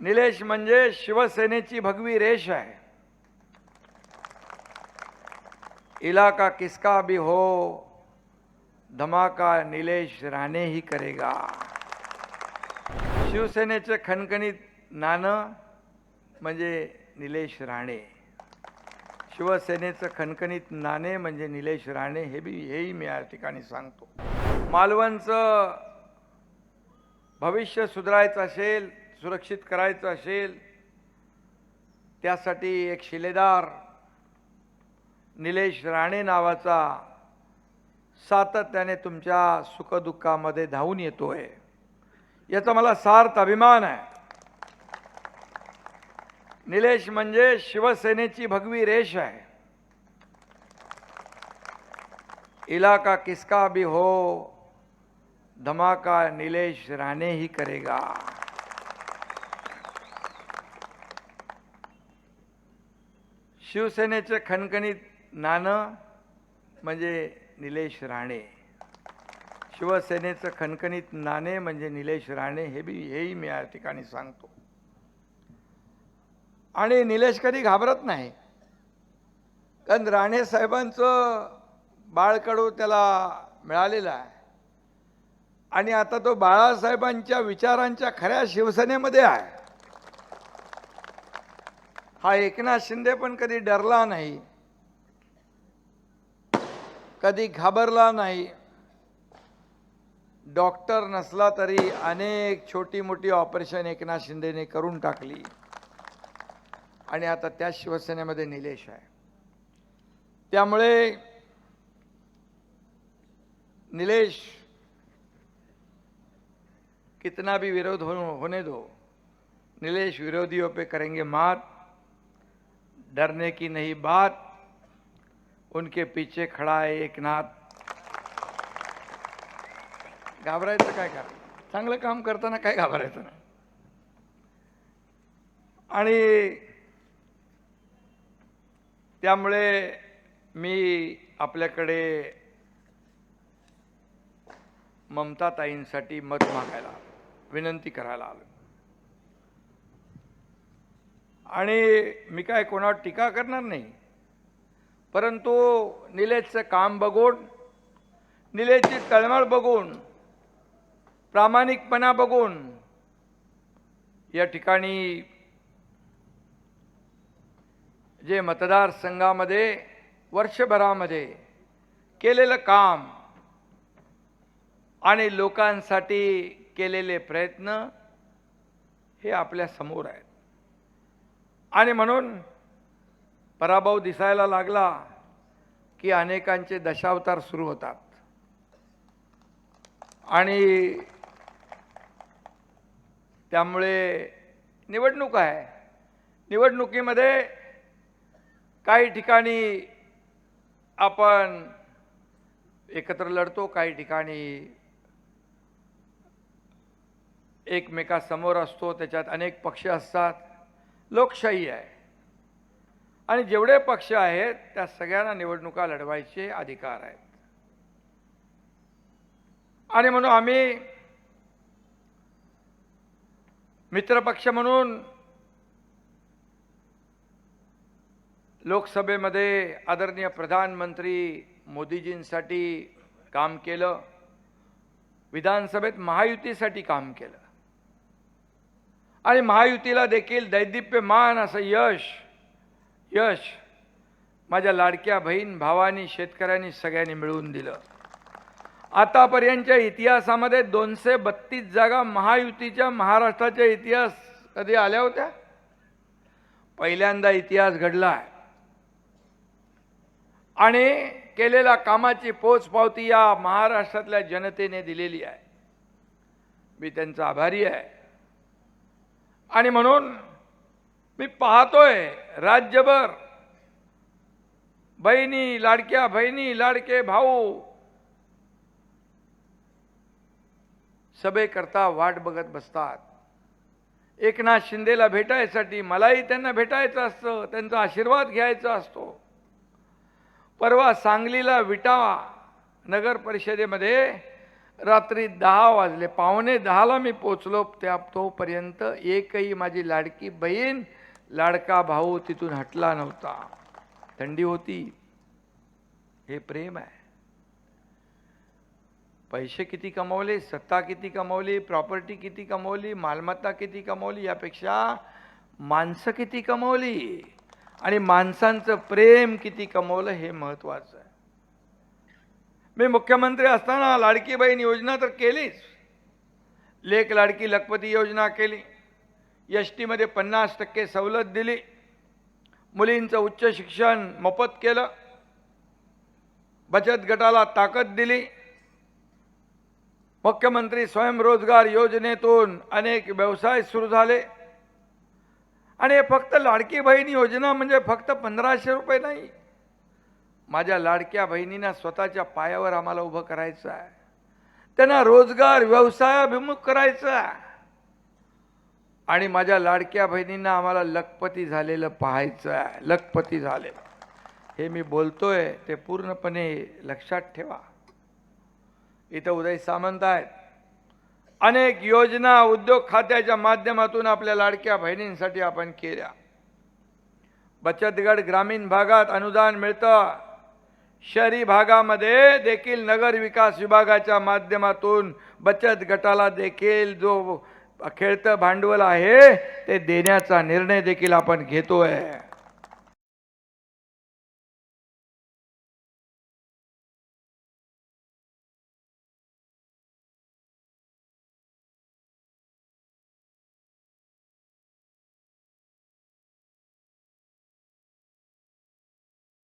निलेश म्हणजे शिवसेनेची भगवी रेष आहे. इलाका किसका भी हो, धमाका निलेश राणे ही करेगा. शिवसेनेचे खणखणीत नाणं म्हणजे निलेश राणे. शिवसेनेचं खणखणीत नाणे म्हणजे निलेश राणे. हेही मी या ठिकाणी सांगतो. मालवणचं भविष्य सुधारायचं असेल, सुरक्षित करायचं असेल, त्यासाठी एक शिलेदार निलेश राणे नावाचा सातत्याने तुमच्या सुखदुःखामध्ये धावून येतोय. याचा मला सार्थ अभिमान आहे. निलेश म्हणजे शिवसेनेची भगवी रेष आहे. इलाका किसका भी हो, धमाका निलेश राणे ही करेगा. शिवसेनेचे खणखणीत नाणं म्हणजे निलेश राणे. शिवसेनेचं खणखणीत नाणे म्हणजे निलेश राणे. हेही मी या ठिकाणी सांगतो. आणि निलेश कधी घाबरत नाही, कारण राणे साहेबांचं बाळकडू त्याला मिळालेलं आहे आणि आता तो बाळासाहेबांच्या विचारांच्या खऱ्या शिवसेनेमध्ये आहे. हा एकनाथ शिंदे पण कधी डरला नाही, कधी घाबरला नाही. डॉक्टर नसला तरी अनेक छोटी मोठी ऑपरेशन एकनाथ शिंदेने करून टाकली आणि आता त्या शिवसेनेमध्ये निलेश आहे. त्यामुळे निलेश कितना भी विरोध होने दो, निलेश विरोधियों पे करेंगे मात. डरने की नहीं बात, उनके पीछे खड़ा है एकनाथ. घाबरायचं काय करा, चांगलं काम करताना काय घाबरायचं नाही. आणि त्यामुळे मी आपल्याकडे ममताताईंसाठी मत मागायला, विनंती करायला आलो. आणि मी काय कोणावर टीका करणार नाही, परंतु निलेशचं काम बघून, निलेशची तळमळ बघून, प्रामाणिकपणा बघून या ठिकाणी जे मतदारसंघामध्ये वर्षभरामध्ये केलेलं काम आणि लोकांसाठी केलेले प्रयत्न हे आपल्या समोर आहेत. आणि म्हणून पराभव दिसायला लागला की अनेकांचे दशावतार सुरू होतात. आणि त्यामुळे निवडणूक आहे, निवडणुकीमध्ये काही ठिकाणी आपण एकत्र लढतो, काही ठिकाणी एकमेकासमोर असतो. त्याच्यात अनेक पक्ष असतात. लोकशाही आहे आणि जेवढे पक्ष आहेत त्या सगळ्यांना निवडणुका लढवायचे अधिकार आहेत. आणि म्हणून आम्ही मित्रपक्ष म्हणून लोकसभेमध्ये आदरणीय प्रधानमंत्री मोदीजींसाठी काम केलं, विधानसभेत महायुतीसाठी काम केलं आणि महायुतीला देखील दैदिप्यमान असं यश माझ्या लाडक्या बहीण भावांनी, शेतकऱ्यांनी सगळ्यांनी मिळवून दिलं. आतापर्यंतच्या इतिहासामध्ये 232 जागा महायुतीच्या महाराष्ट्राच्या इतिहास कधी आल्या होत्या? पहिल्यांदा इतिहास घडला आहे. आणि केलेल्या कामाची पोचपावती या महाराष्ट्रातल्या जनतेने दिलेली आहे. मी त्यांचा आभारी आहे. आणि म्हणून मी पाहतोय राज्यभर बहिणी, लाडक्या बहिणी, लाडके भाऊ सभेकरता वाट बघत बसतात. एकनाथ शिंदेला भेटायसाठी, मलाही त्यांना भेटायचं असतं, त्यांचा आशीर्वाद घ्यायचा असतो. परवा सांगलीला विटा नगर परिषदेमध्ये रात्री 10 वाजले, 9:45 मी पोचलो. तोपर्यंत एकही माझी लाडकी बहीण, लाडका भाऊ तिथून हटला नव्हता. थंडी होती. हे प्रेम आहे. पैसे किती कमवले, सत्ता किती कमवली, प्रॉपर्टी किती कमवली, मालमत्ता किती कमवली, यापेक्षा माणसं किती कमवली आणि माणसांचं प्रेम किती कमवलं हे महत्वाचं आहे. मी मुख्यमंत्री असताना लाडकी बहीण योजना तर केलीच. लेक लाडकी लखपती योजना केली. एसटी मध्ये 50% सवलत दिली. मुलींचं उच्च शिक्षण मोफत केलं. बचत गटाला ताकद दिली. मुख्यमंत्री स्वयंरोजगार योजनेतून अनेक व्यवसाय सुरू झाले. आणि हे फक्त लाडकी बहीण योजना म्हणजे फक्त 1500 रुपये नाही. माझ्या लाडक्या बहिणींना स्वतःच्या पायावर आम्हाला उभं करायचं आहे. त्यांना रोजगार व्यवसायाभिमुख करायचं आहे. आणि माझ्या लाडक्या बहिणींना आम्हाला लखपती झालेलं पाहायचं आहे. लखपती झालेलं हे मी बोलतोय ते पूर्णपणे लक्षात ठेवा. इथं उदय सामंत आहेत. अनेक योजना उद्योग खात्याच्या माध्यमातून आपल्या लाडक्या बहिणींसाठी आपण केल्या. बचत गट ग्रामीण भागात अनुदान मिळतं. शहरी भागामध्ये देखील नगर विकास विभागाच्या माध्यमातून बचत गटाला देखील जो खेळतं भांडवल आहे ते देण्याचा निर्णय देखील आपण घेतोय.